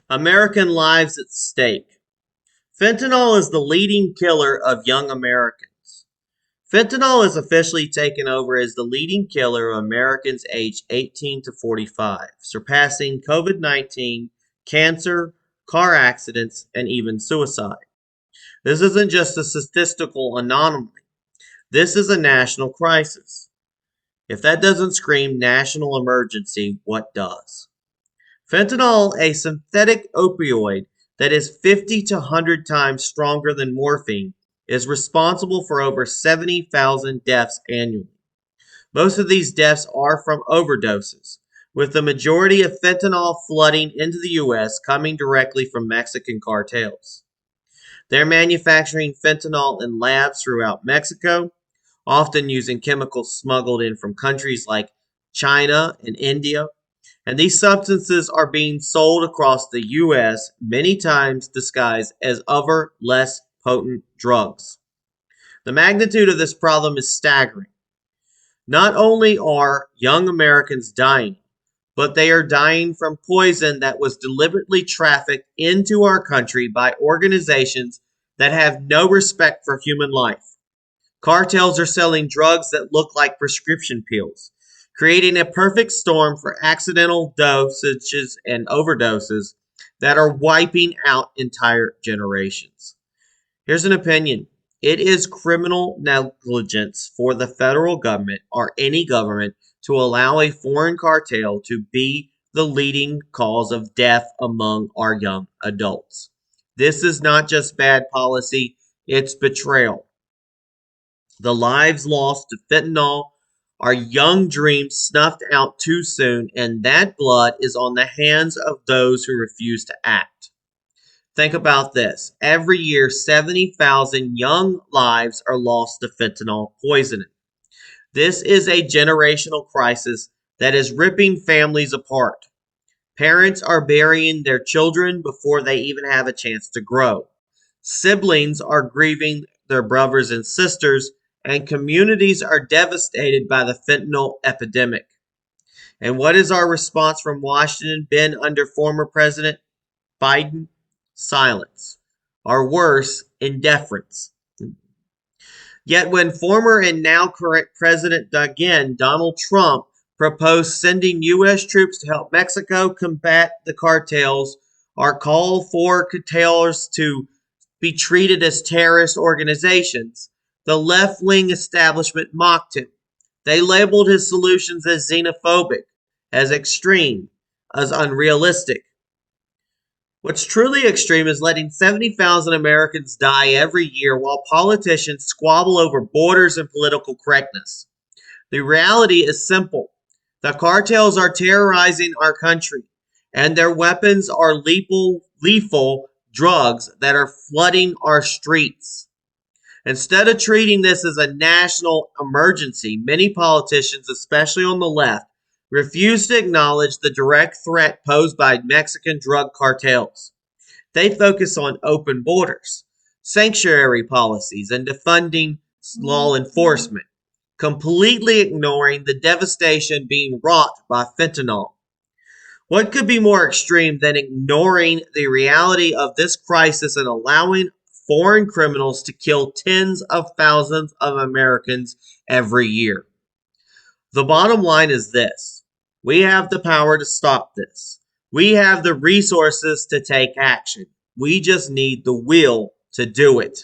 American lives at stake. Fentanyl is the leading killer of young Americans. Fentanyl is officially taken over as the leading killer of Americans aged 18 to 45, surpassing COVID-19, cancer, car accidents, and even suicide. This isn't just a statistical anomaly. This is a national crisis. If that doesn't scream national emergency, what does? Fentanyl, a synthetic opioid that is 50 to 100 times stronger than morphine, is responsible for over 70,000 deaths annually. Most of these deaths are from overdoses, with the majority of fentanyl flooding into the U.S. coming directly from Mexican cartels. They're manufacturing fentanyl in labs throughout Mexico, often using chemicals smuggled in from countries like China and India, and these substances are being sold across the U.S., many times disguised as other, less potent drugs. The magnitude of this problem is staggering. Not only are young Americans dying, but they are dying from poison that was deliberately trafficked into our country by organizations that have no respect for human life. Cartels are selling drugs that look like prescription pills, creating a perfect storm for accidental dosages and overdoses that are wiping out entire generations. Here's an opinion. It is criminal negligence for the federal government or any government to allow a foreign cartel to be the leading cause of death among our young adults. This is not just bad policy, it's betrayal. The lives lost to fentanyl are young dreams snuffed out too soon, and that blood is on the hands of those who refuse to act. Think about this. Every year, 70,000 young lives are lost to fentanyl poisoning. This is a generational crisis that is ripping families apart. Parents are burying their children before they even have a chance to grow. Siblings are grieving their brothers and sisters, and communities are devastated by the fentanyl epidemic. And what is our response from Washington been under former President Biden? Silence. Or worse, indifference. Yet when former and now current President again, Donald Trump, proposed sending U.S. troops to help Mexico combat the cartels or call for cartels to be treated as terrorist organizations, the left-wing establishment mocked him. They labeled his solutions as xenophobic, as extreme, as unrealistic. What's truly extreme is letting 70,000 Americans die every year while politicians squabble over borders and political correctness. The reality is simple. The cartels are terrorizing our country, and their weapons are lethal drugs that are flooding our streets. Instead of treating this as a national emergency, many politicians, especially on the left, refuse to acknowledge the direct threat posed by Mexican drug cartels. They focus on open borders, sanctuary policies, and defunding law enforcement, completely ignoring the devastation being wrought by fentanyl. What could be more extreme than ignoring the reality of this crisis and allowing foreign criminals to kill tens of thousands of Americans every year? The bottom line is this. We have the power to stop this. We have the resources to take action. We just need the will to do it.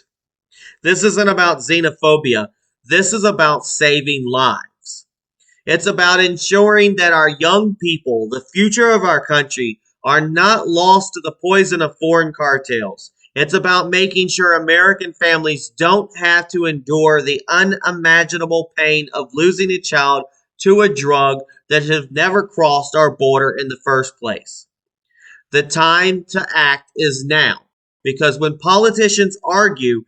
This isn't about xenophobia. This is about saving lives. It's about ensuring that our young people, the future of our country, are not lost to the poison of foreign cartels. It's about making sure American families don't have to endure the unimaginable pain of losing a child to a drug that has never crossed our border in the first place. The time to act is now, because when politicians argue,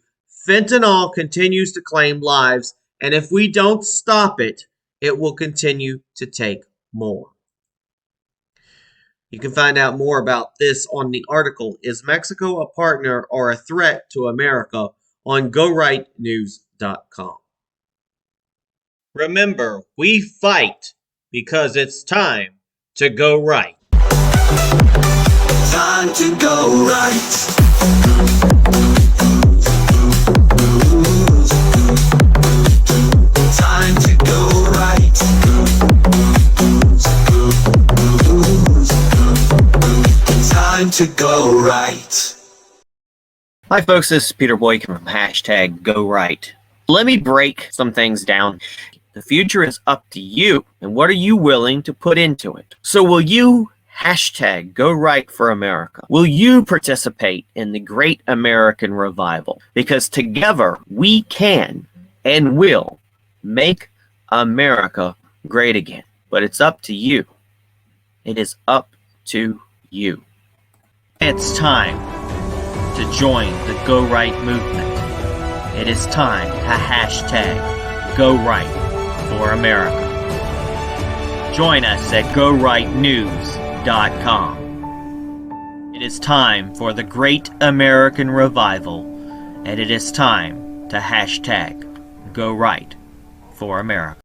fentanyl continues to claim lives, and if we don't stop it, it will continue to take more. You can find out more about this on the article, Is Mexico a Partner or a Threat to America? On GoRightNews.com. Remember, we fight because it's time to go right. time to go right. Time to go right. Time to go right. Hi folks, this is Peter Boykin from #GoRight. Let me break some things down. The future is up to you, and what are you willing to put into it? So will you #GoRight for America? Will you participate in the great American revival? Because together we can and will make America great again. But it's up to you. It is up to you. It's time to join the Go Right movement. It is time to #GoRight for America. Join us at GoRightNews.com. It is time for the great American revival, and it is time to #GoRight for America.